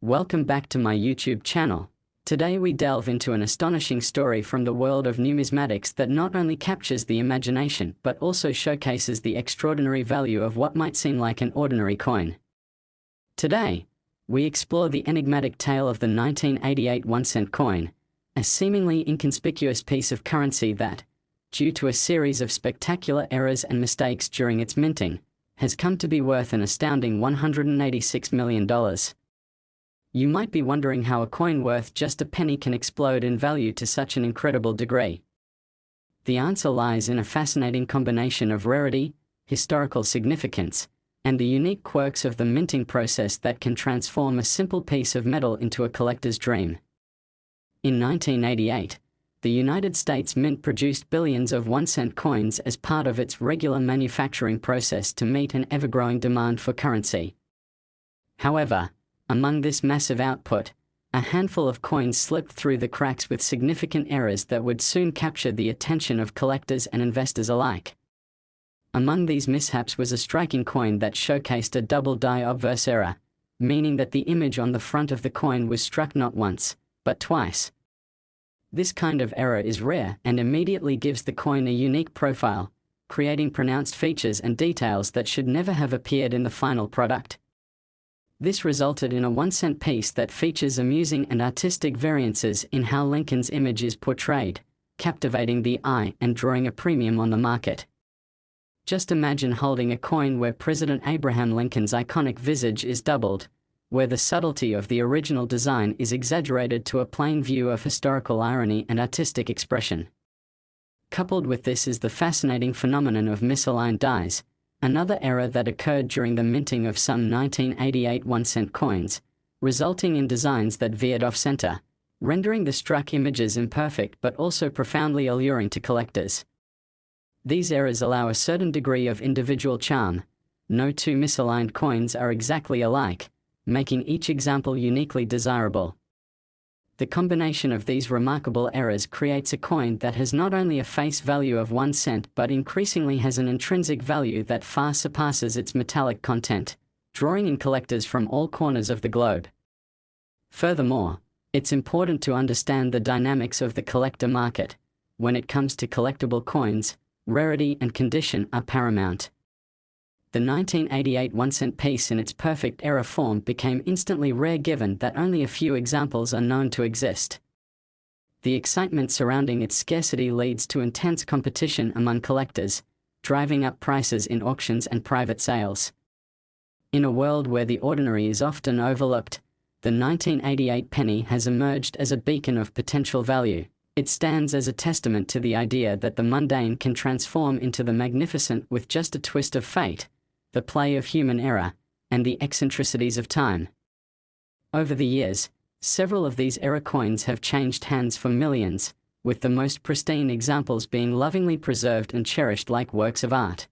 Welcome back to my YouTube channel. Today we delve into an astonishing story from the world of numismatics that not only captures the imagination but also showcases the extraordinary value of what might seem like an ordinary coin. Today, we explore the enigmatic tale of the 1988 1-cent coin, a seemingly inconspicuous piece of currency that, due to a series of spectacular errors and mistakes during its minting, has come to be worth an astounding $186 million. You might be wondering how a coin worth just a penny can explode in value to such an incredible degree. The answer lies in a fascinating combination of rarity, historical significance, and the unique quirks of the minting process that can transform a simple piece of metal into a collector's dream. In 1988, the United States Mint produced billions of 1-cent coins as part of its regular manufacturing process to meet an ever-growing demand for currency. However, among this massive output, a handful of coins slipped through the cracks with significant errors that would soon capture the attention of collectors and investors alike. Among these mishaps was a striking coin that showcased a double die obverse error, meaning that the image on the front of the coin was struck not once, but twice. This kind of error is rare and immediately gives the coin a unique profile, creating pronounced features and details that should never have appeared in the final product. This resulted in a 1-cent piece that features amusing and artistic variances in how Lincoln's image is portrayed, captivating the eye and drawing a premium on the market. Just imagine holding a coin where President Abraham Lincoln's iconic visage is doubled, where the subtlety of the original design is exaggerated to a plain view of historical irony and artistic expression. Coupled with this is the fascinating phenomenon of misaligned dies, another error that occurred during the minting of some 1988 1-cent coins, resulting in designs that veered off-center, rendering the struck images imperfect but also profoundly alluring to collectors. These errors allow a certain degree of individual charm. No two misaligned coins are exactly alike, making each example uniquely desirable. The combination of these remarkable errors creates a coin that has not only a face value of 1 cent but increasingly has an intrinsic value that far surpasses its metallic content, drawing in collectors from all corners of the globe. Furthermore, it's important to understand the dynamics of the collector market. When it comes to collectible coins, rarity and condition are paramount. The 1988 1-cent piece in its perfect error form became instantly rare given that only a few examples are known to exist. The excitement surrounding its scarcity leads to intense competition among collectors, driving up prices in auctions and private sales. In a world where the ordinary is often overlooked, the 1988 penny has emerged as a beacon of potential value. It stands as a testament to the idea that the mundane can transform into the magnificent with just a twist of fate, the play of human error, and the eccentricities of time. Over the years, several of these error coins have changed hands for millions, with the most pristine examples being lovingly preserved and cherished like works of art.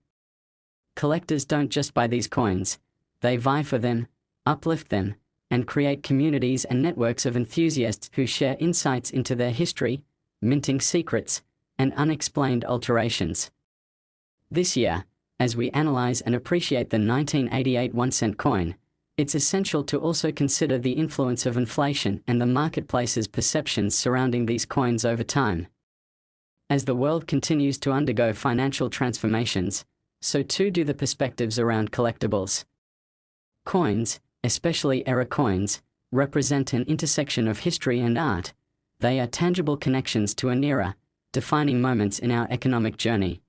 Collectors don't just buy these coins, they vie for them, uplift them, and create communities and networks of enthusiasts who share insights into their history, minting secrets, and unexplained alterations. This year, as we analyze and appreciate the 1988 1-cent coin, it's essential to also consider the influence of inflation and the marketplace's perceptions surrounding these coins over time. As the world continues to undergo financial transformations, so too do the perspectives around collectibles. Coins, especially error coins, represent an intersection of history and art. They are tangible connections to an era, defining moments in our economic journey.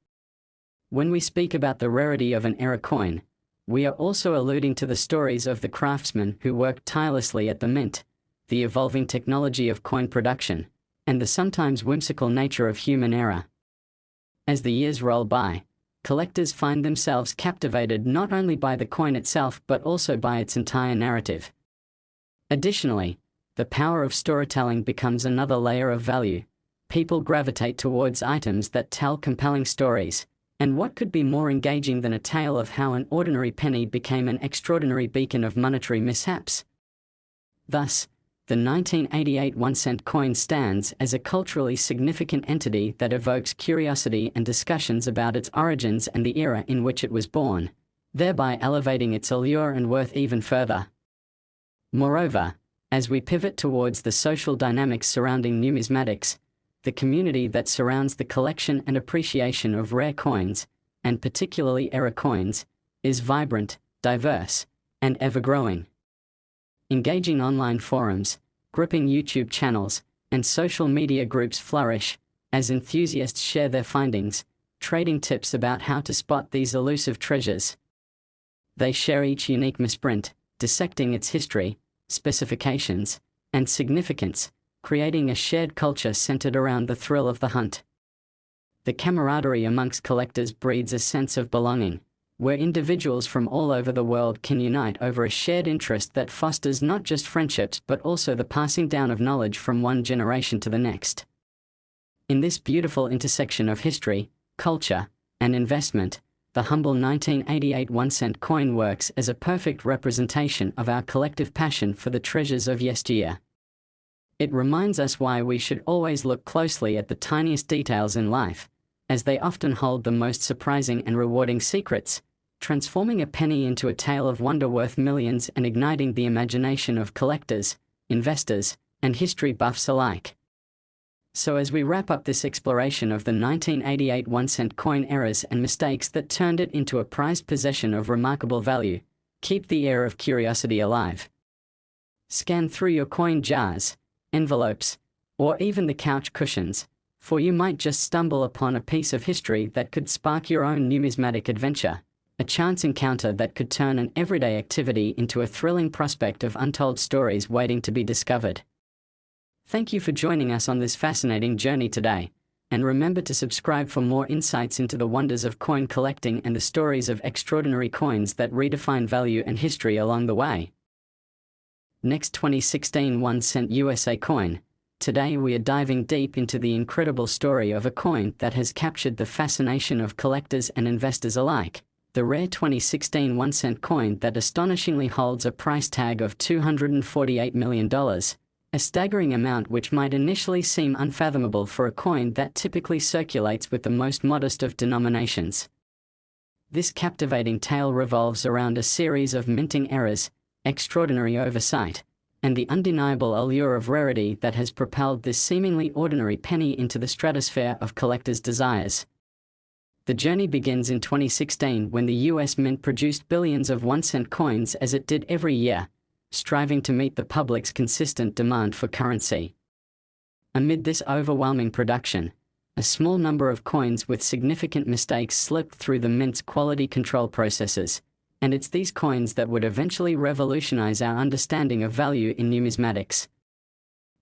When we speak about the rarity of an error coin, we are also alluding to the stories of the craftsmen who worked tirelessly at the mint, the evolving technology of coin production, and the sometimes whimsical nature of human error. As the years roll by, collectors find themselves captivated not only by the coin itself but also by its entire narrative. Additionally, the power of storytelling becomes another layer of value. People gravitate towards items that tell compelling stories, and what could be more engaging than a tale of how an ordinary penny became an extraordinary beacon of monetary mishaps? Thus, the 1988 1-cent coin stands as a culturally significant entity that evokes curiosity and discussions about its origins and the era in which it was born, thereby elevating its allure and worth even further. Moreover, As we pivot towards the social dynamics surrounding numismatics, the community that surrounds the collection and appreciation of rare coins, and particularly era coins, is vibrant, diverse, and ever-growing. Engaging online forums, gripping YouTube channels, and social media groups flourish as enthusiasts share their findings, trading tips about how to spot these elusive treasures. They share each unique misprint, dissecting its history, specifications, and significance, creating a shared culture centered around the thrill of the hunt. The camaraderie amongst collectors breeds a sense of belonging, where individuals from all over the world can unite over a shared interest that fosters not just friendships but also the passing down of knowledge from one generation to the next. In this beautiful intersection of history, culture, and investment, the humble 1988 1-cent coin works as a perfect representation of our collective passion for the treasures of yesteryear. It reminds us why we should always look closely at the tiniest details in life, as they often hold the most surprising and rewarding secrets, transforming a penny into a tale of wonder worth millions and igniting the imagination of collectors, investors, and history buffs alike. So as we wrap up this exploration of the 1988 1-cent coin errors and mistakes that turned it into a prized possession of remarkable value, keep the air of curiosity alive. Scan through your coin jars, envelopes, or even the couch cushions, for you might just stumble upon a piece of history that could spark your own numismatic adventure, a chance encounter that could turn an everyday activity into a thrilling prospect of untold stories waiting to be discovered. Thank you for joining us on this fascinating journey today, and remember to subscribe for more insights into the wonders of coin collecting and the stories of extraordinary coins that redefine value and history along the way. Next, 2016 1-cent USA coin. Today we are diving deep into the incredible story of a coin that has captured the fascination of collectors and investors alike, the rare 2016 1-cent coin that astonishingly holds a price tag of $248 million. A staggering amount which might initially seem unfathomable for a coin that typically circulates with the most modest of denominations. This captivating tale revolves around a series of minting errors, extraordinary oversight, and the undeniable allure of rarity that has propelled this seemingly ordinary penny into the stratosphere of collectors' desires. The journey begins in 2016 when the US Mint produced billions of 1-cent coins as it did every year, striving to meet the public's consistent demand for currency. Amid this overwhelming production, a small number of coins with significant mistakes slipped through the Mint's quality control processes, and it's these coins that would eventually revolutionize our understanding of value in numismatics.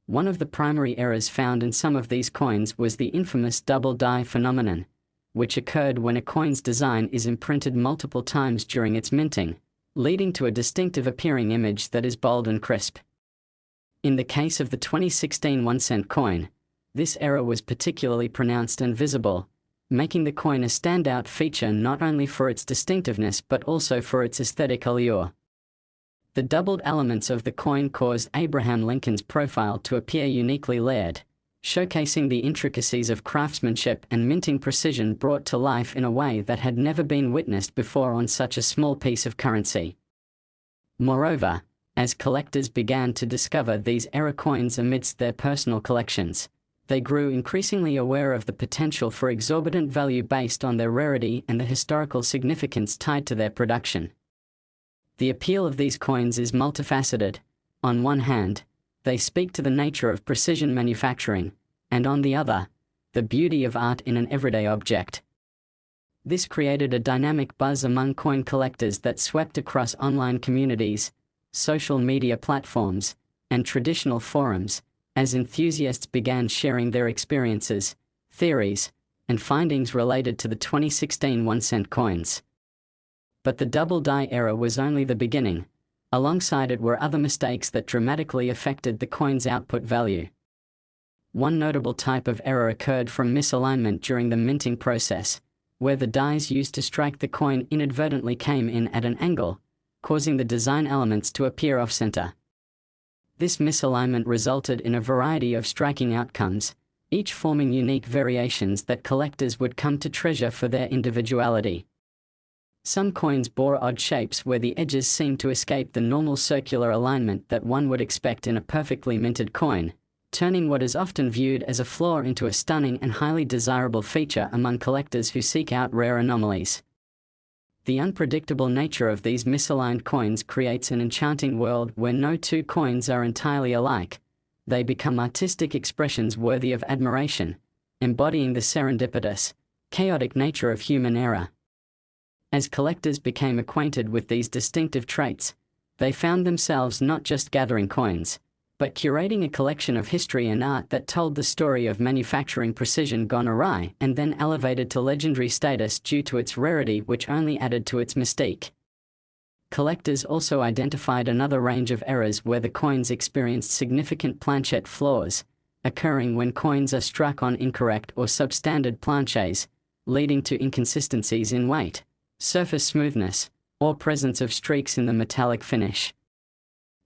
One of the primary errors found in some of these coins was the infamous double die phenomenon, which occurred when a coin's design is imprinted multiple times during its minting, leading to a distinctive appearing image that is bold and crisp. In the case of the 2016 1-cent coin, this error was particularly pronounced and visible, making the coin a standout feature not only for its distinctiveness but also for its aesthetic allure. The doubled elements of the coin caused Abraham Lincoln's profile to appear uniquely layered, showcasing the intricacies of craftsmanship and minting precision brought to life in a way that had never been witnessed before on such a small piece of currency. Moreover, as collectors began to discover these error coins amidst their personal collections, they grew increasingly aware of the potential for exorbitant value based on their rarity and the historical significance tied to their production. The appeal of these coins is multifaceted. On one hand, they speak to the nature of precision manufacturing, and on the other, the beauty of art in an everyday object. This created a dynamic buzz among coin collectors that swept across online communities, social media platforms, and traditional forums, as enthusiasts began sharing their experiences, theories, and findings related to the 2016 1-cent coins. But the double die error was only the beginning. Alongside it were other mistakes that dramatically affected the coin's output value. One notable type of error occurred from misalignment during the minting process, where the dies used to strike the coin inadvertently came in at an angle, causing the design elements to appear off-center. This misalignment resulted in a variety of striking outcomes, each forming unique variations that collectors would come to treasure for their individuality. Some coins bore odd shapes where the edges seemed to escape the normal circular alignment that one would expect in a perfectly minted coin, turning what is often viewed as a flaw into a stunning and highly desirable feature among collectors who seek out rare anomalies. The unpredictable nature of these misaligned coins creates an enchanting world where no two coins are entirely alike. They become artistic expressions worthy of admiration, embodying the serendipitous, chaotic nature of human error. As collectors became acquainted with these distinctive traits, they found themselves not just gathering coins, but curating a collection of history and art that told the story of manufacturing precision gone awry and then elevated to legendary status due to its rarity, which only added to its mystique. Collectors also identified another range of errors where the coins experienced significant planchette flaws, occurring when coins are struck on incorrect or substandard planchets, leading to inconsistencies in weight, surface smoothness, or presence of streaks in the metallic finish.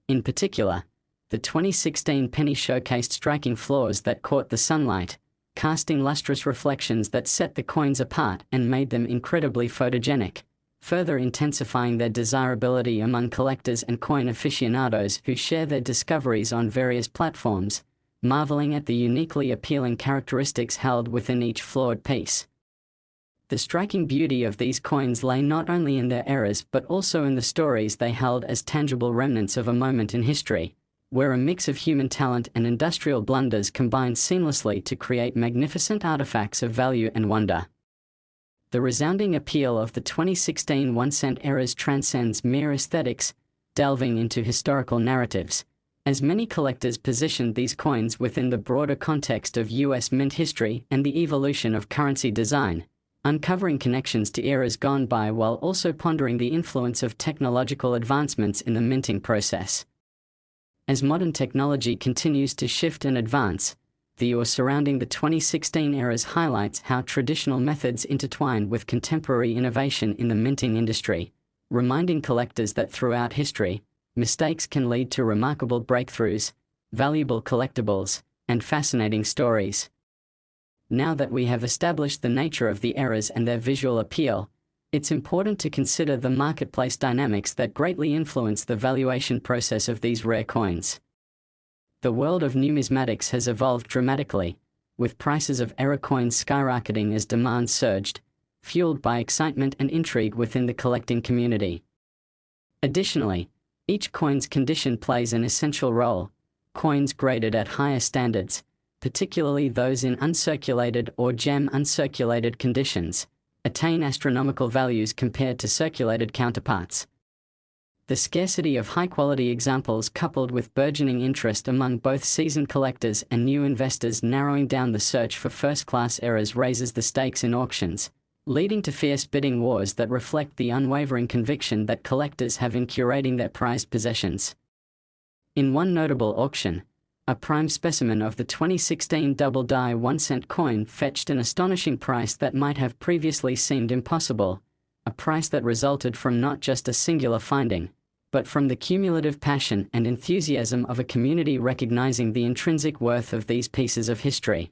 In particular, the 2016 penny showcased striking flaws that caught the sunlight, casting lustrous reflections that set the coins apart and made them incredibly photogenic, further intensifying their desirability among collectors and coin aficionados who share their discoveries on various platforms, marveling at the uniquely appealing characteristics held within each flawed piece. The striking beauty of these coins lay not only in their errors but also in the stories they held as tangible remnants of a moment in history, where a mix of human talent and industrial blunders combined seamlessly to create magnificent artifacts of value and wonder. The resounding appeal of the 2016 1-cent errors transcends mere aesthetics, delving into historical narratives, as many collectors positioned these coins within the broader context of US mint history and the evolution of currency design, uncovering connections to eras gone by while also pondering the influence of technological advancements in the minting process. As modern technology continues to shift and advance, the lore surrounding the 2016 eras highlights how traditional methods intertwine with contemporary innovation in the minting industry, reminding collectors that throughout history, mistakes can lead to remarkable breakthroughs, valuable collectibles, and fascinating stories. Now that we have established the nature of the errors and their visual appeal, it's important to consider the marketplace dynamics that greatly influence the valuation process of these rare coins. The world of numismatics has evolved dramatically, with prices of error coins skyrocketing as demand surged, fueled by excitement and intrigue within the collecting community. Additionally, each coin's condition plays an essential role. Coins graded at higher standards, particularly those in uncirculated or gem uncirculated conditions, attain astronomical values compared to circulated counterparts. The scarcity of high-quality examples coupled with burgeoning interest among both seasoned collectors and new investors narrowing down the search for first-class errors raises the stakes in auctions, leading to fierce bidding wars that reflect the unwavering conviction that collectors have in curating their prized possessions. In one notable auction, a prime specimen of the 2016 double die 1-cent coin fetched an astonishing price that might have previously seemed impossible, a price that resulted from not just a singular finding, but from the cumulative passion and enthusiasm of a community recognizing the intrinsic worth of these pieces of history.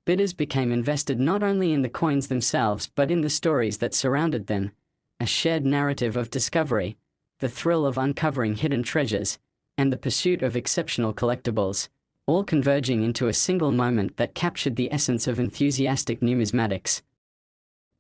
Bidders became invested not only in the coins themselves but in the stories that surrounded them, a shared narrative of discovery, the thrill of uncovering hidden treasures, and the pursuit of exceptional collectibles, all converging into a single moment that captured the essence of enthusiastic numismatics.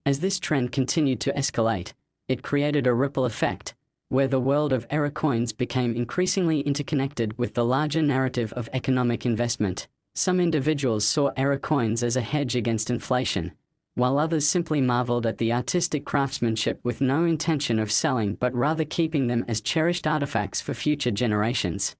As this trend continued to escalate, it created a ripple effect, where the world of error coins became increasingly interconnected with the larger narrative of economic investment. Some individuals saw error coins as a hedge against inflation, while others simply marveled at the artistic craftsmanship with no intention of selling but rather keeping them as cherished artifacts for future generations.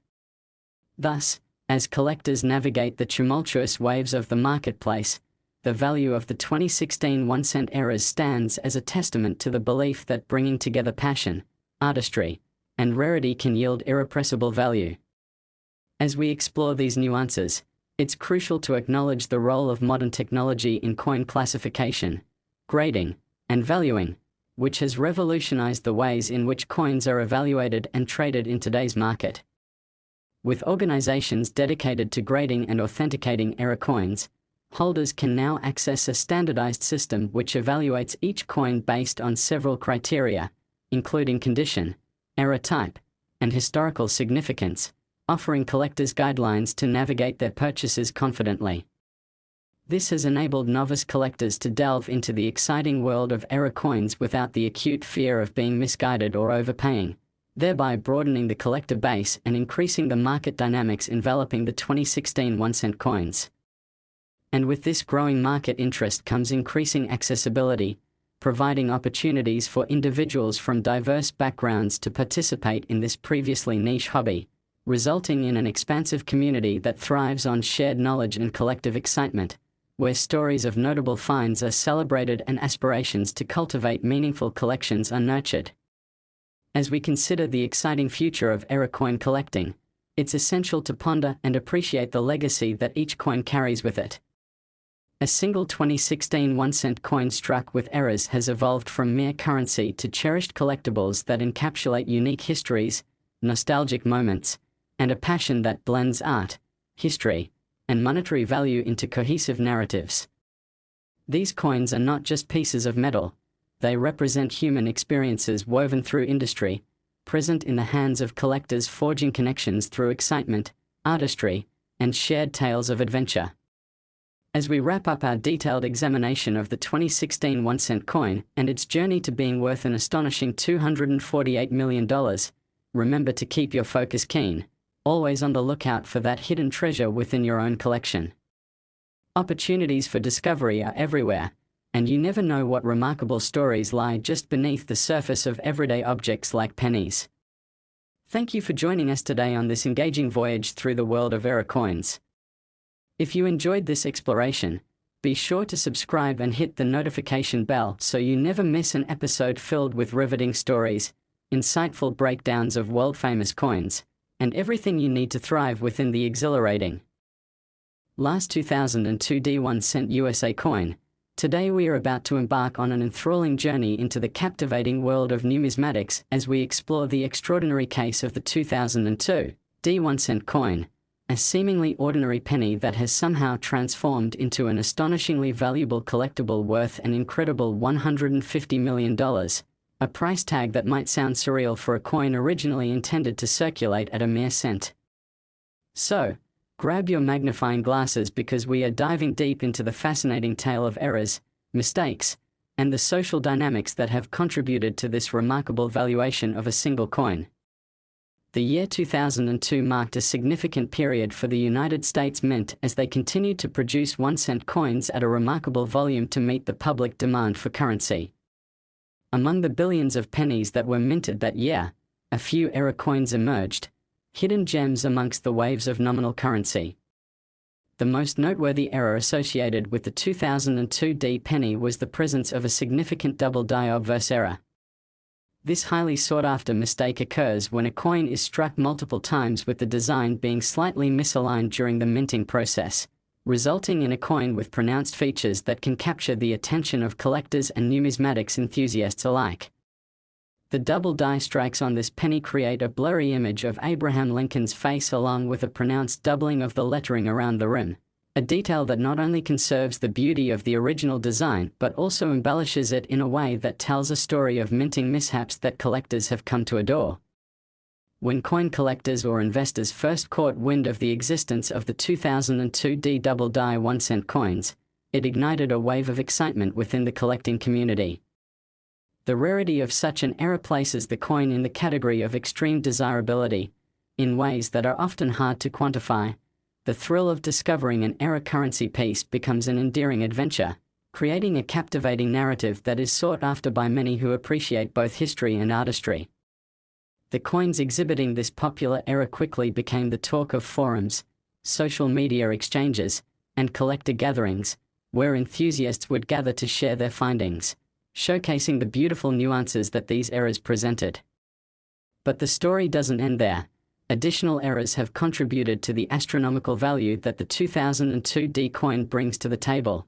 Thus, as collectors navigate the tumultuous waves of the marketplace, the value of the 2016 1-cent errors stands as a testament to the belief that bringing together passion, artistry, and rarity can yield irrepressible value. As we explore these nuances, it's crucial to acknowledge the role of modern technology in coin classification, grading, and valuing, which has revolutionized the ways in which coins are evaluated and traded in today's market. With organizations dedicated to grading and authenticating error coins, Holders can now access a standardized system which evaluates each coin based on several criteria, including condition, error type, and historical significance, offering collectors guidelines to navigate their purchases confidently. This has enabled novice collectors to delve into the exciting world of error coins without the acute fear of being misguided or overpaying, thereby broadening the collector base and increasing the market dynamics enveloping the 2016 1-cent coins. And with this growing market interest comes increasing accessibility, providing opportunities for individuals from diverse backgrounds to participate in this previously niche hobby, resulting in an expansive community that thrives on shared knowledge and collective excitement, where stories of notable finds are celebrated and aspirations to cultivate meaningful collections are nurtured. As we consider the exciting future of error coin collecting, it's essential to ponder and appreciate the legacy that each coin carries with it. A single 2016 1-cent coin struck with errors has evolved from mere currency to cherished collectibles that encapsulate unique histories, nostalgic moments, and a passion that blends art, history, and monetary value into cohesive narratives. These coins are not just pieces of metal, they represent human experiences woven through industry, present in the hands of collectors forging connections through excitement, artistry, and shared tales of adventure. As we wrap up our detailed examination of the 2016 1-cent coin and its journey to being worth an astonishing $248 million, remember to keep your focus keen, always on the lookout for that hidden treasure within your own collection. Opportunities for discovery are everywhere, and you never know what remarkable stories lie just beneath the surface of everyday objects like pennies. Thank you for joining us today on this engaging voyage through the world of error coins. If you enjoyed this exploration, be sure to subscribe and hit the notification bell so you never miss an episode filled with riveting stories, insightful breakdowns of world-famous coins, and everything you need to thrive within the exhilarating last 2002 D1-cent USA coin. Today we are about to embark on an enthralling journey into the captivating world of numismatics as we explore the extraordinary case of the 2002 D1-cent coin, a seemingly ordinary penny that has somehow transformed into an astonishingly valuable collectible worth an incredible $150 million, a price tag that might sound surreal for a coin originally intended to circulate at a mere cent. So, grab your magnifying glasses because we are diving deep into the fascinating tale of errors, mistakes, and the social dynamics that have contributed to this remarkable valuation of a single coin. The year 2002 marked a significant period for the United States Mint as they continued to produce 1-cent coins at a remarkable volume to meet the public demand for currency. Among the billions of pennies that were minted that year, a few error coins emerged, hidden gems amongst the waves of nominal currency. The most noteworthy error associated with the 2002 D penny was the presence of a significant double die obverse error. This highly sought-after mistake occurs when a coin is struck multiple times with the design being slightly misaligned during the minting process, resulting in a coin with pronounced features that can capture the attention of collectors and numismatics enthusiasts alike. The double die strikes on this penny create a blurry image of Abraham Lincoln's face along with a pronounced doubling of the lettering around the rim, a detail that not only conserves the beauty of the original design but also embellishes it in a way that tells a story of minting mishaps that collectors have come to adore. When coin collectors or investors first caught wind of the existence of the 2002 D double die 1-cent coins, it ignited a wave of excitement within the collecting community. The rarity of such an error places the coin in the category of extreme desirability, in ways that are often hard to quantify. The thrill of discovering an error currency piece becomes an endearing adventure, creating a captivating narrative that is sought after by many who appreciate both history and artistry. The coins exhibiting this popular error quickly became the talk of forums, social media exchanges, and collector gatherings, where enthusiasts would gather to share their findings, showcasing the beautiful nuances that these errors presented. But the story doesn't end there. Additional errors have contributed to the astronomical value that the 2002 D coin brings to the table.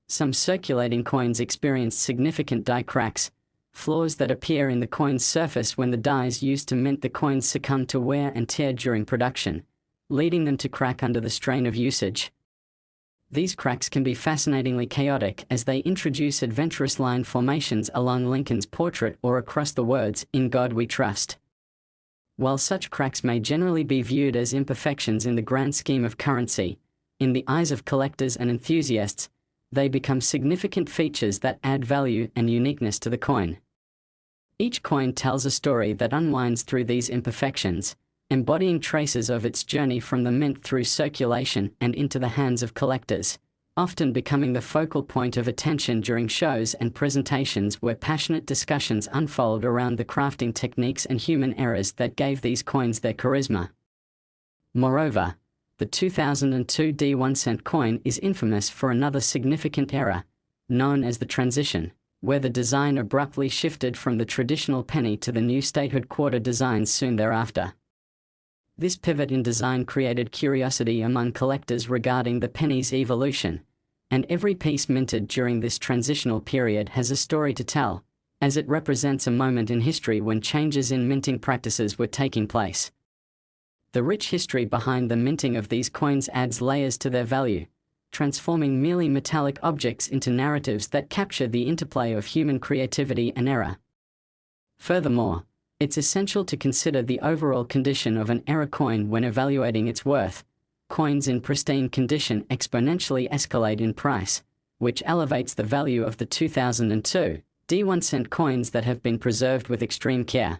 Some circulating coins experienced significant die cracks, flaws that appear in the coin's surface when the dies used to mint the coins succumb to wear and tear during production, leading them to crack under the strain of usage. These cracks can be fascinatingly chaotic as they introduce adventurous line formations along Lincoln's portrait or across the words, "In God We Trust." While such cracks may generally be viewed as imperfections in the grand scheme of currency, in the eyes of collectors and enthusiasts, they become significant features that add value and uniqueness to the coin. Each coin tells a story that unwinds through these imperfections, embodying traces of its journey from the mint through circulation and into the hands of collectors, often becoming the focal point of attention during shows and presentations where passionate discussions unfold around the crafting techniques and human errors that gave these coins their charisma. Moreover, the 2002 D1 cent coin is infamous for another significant error, known as the transition, where the design abruptly shifted from the traditional penny to the new statehood quarter designs soon thereafter. This pivot in design created curiosity among collectors regarding the penny's evolution, and every piece minted during this transitional period has a story to tell, as it represents a moment in history when changes in minting practices were taking place. The rich history behind the minting of these coins adds layers to their value, transforming merely metallic objects into narratives that capture the interplay of human creativity and error. Furthermore, it's essential to consider the overall condition of an error coin when evaluating its worth. Coins in pristine condition exponentially escalate in price, which elevates the value of the 2002 D1 cent coins that have been preserved with extreme care.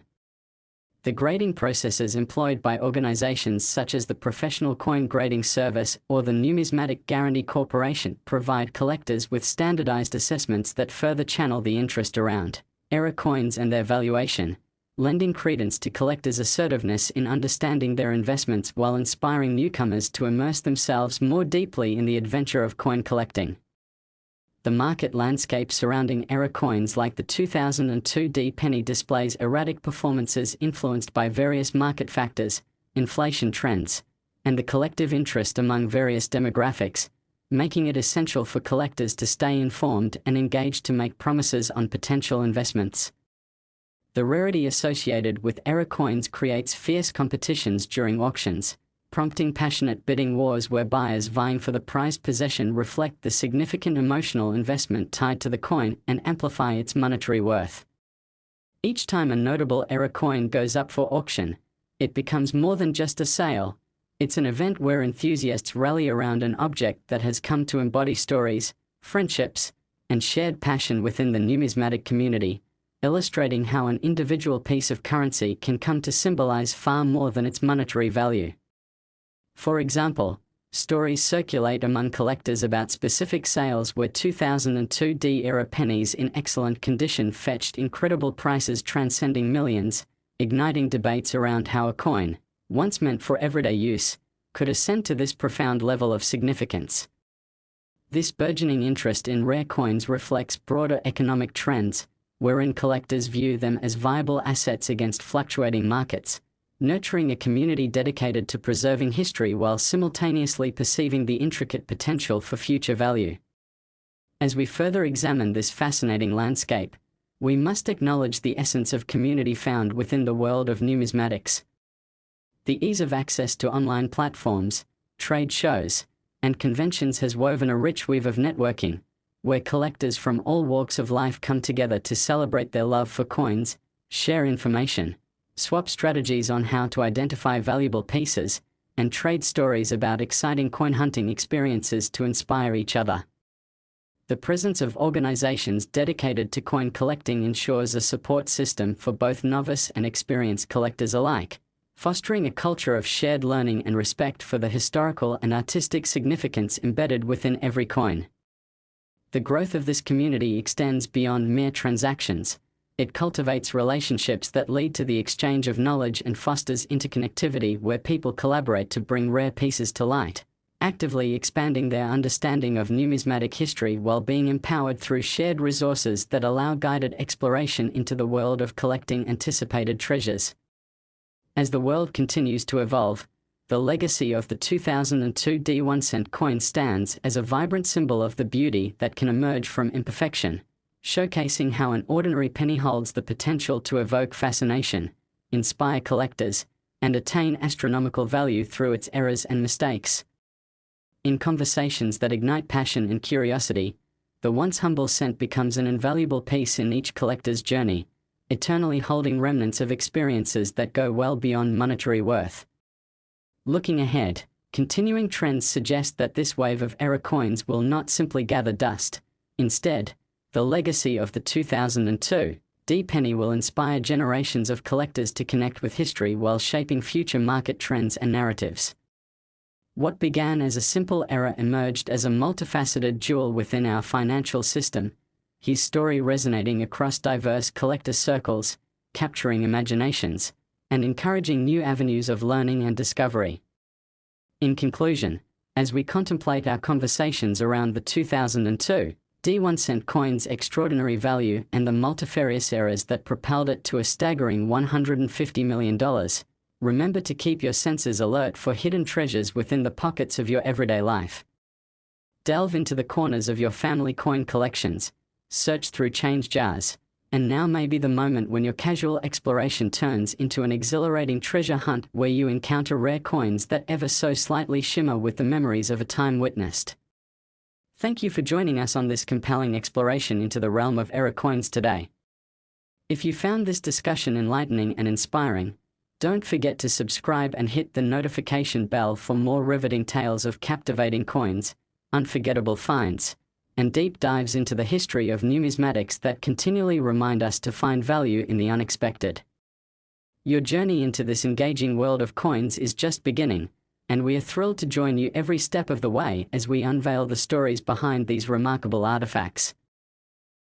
The grading processes employed by organizations such as the Professional Coin Grading Service or the Numismatic Guarantee Corporation provide collectors with standardized assessments that further channel the interest around error coins and their valuation, lending credence to collectors' assertiveness in understanding their investments while inspiring newcomers to immerse themselves more deeply in the adventure of coin collecting. The market landscape surrounding error coins like the 2002 D penny displays erratic performances influenced by various market factors, inflation trends, and the collective interest among various demographics, making it essential for collectors to stay informed and engaged to make promises on potential investments. The rarity associated with error coins creates fierce competitions during auctions, prompting passionate bidding wars where buyers vying for the prized possession reflect the significant emotional investment tied to the coin and amplify its monetary worth. Each time a notable error coin goes up for auction, it becomes more than just a sale. It's an event where enthusiasts rally around an object that has come to embody stories, friendships, and shared passion within the numismatic community, illustrating how an individual piece of currency can come to symbolize far more than its monetary value. For example, stories circulate among collectors about specific sales where 2002 D-era pennies in excellent condition fetched incredible prices transcending millions, igniting debates around how a coin, once meant for everyday use, could ascend to this profound level of significance. This burgeoning interest in rare coins reflects broader economic trends, wherein collectors view them as viable assets against fluctuating markets, nurturing a community dedicated to preserving history while simultaneously perceiving the intricate potential for future value. As we further examine this fascinating landscape, we must acknowledge the essence of community found within the world of numismatics. The ease of access to online platforms, trade shows, and conventions has woven a rich weave of networking, where collectors from all walks of life come together to celebrate their love for coins, share information, swap strategies on how to identify valuable pieces, and trade stories about exciting coin hunting experiences to inspire each other. The presence of organizations dedicated to coin collecting ensures a support system for both novice and experienced collectors alike, fostering a culture of shared learning and respect for the historical and artistic significance embedded within every coin. The growth of this community extends beyond mere transactions. It cultivates relationships that lead to the exchange of knowledge and fosters interconnectivity where people collaborate to bring rare pieces to light, actively expanding their understanding of numismatic history while being empowered through shared resources that allow guided exploration into the world of collecting anticipated treasures. As the world continues to evolve, the legacy of the 2002 D1 coin stands as a vibrant symbol of the beauty that can emerge from imperfection, showcasing how an ordinary penny holds the potential to evoke fascination, inspire collectors, and attain astronomical value through its errors and mistakes. In conversations that ignite passion and curiosity, the once humble cent becomes an invaluable piece in each collector's journey, eternally holding remnants of experiences that go well beyond monetary worth. Looking ahead, continuing trends suggest that this wave of era coins will not simply gather dust. Instead, the legacy of the 2002 D penny will inspire generations of collectors to connect with history while shaping future market trends and narratives. What began as a simple error emerged as a multifaceted jewel within our financial system, his story resonating across diverse collector circles, capturing imaginations, and encouraging new avenues of learning and discovery. In conclusion, as we contemplate our conversations around the 2002 D1 cent coin's extraordinary value and the multifarious eras that propelled it to a staggering $150 million, remember to keep your senses alert for hidden treasures within the pockets of your everyday life. Delve into the corners of your family coin collections, search through change jars, and now may be the moment when your casual exploration turns into an exhilarating treasure hunt where you encounter rare coins that ever so slightly shimmer with the memories of a time witnessed. Thank you for joining us on this compelling exploration into the realm of era coins today. If you found this discussion enlightening and inspiring, don't forget to subscribe and hit the notification bell for more riveting tales of captivating coins, unforgettable finds, and deep dives into the history of numismatics that continually remind us to find value in the unexpected. Your journey into this engaging world of coins is just beginning, and we are thrilled to join you every step of the way as we unveil the stories behind these remarkable artifacts.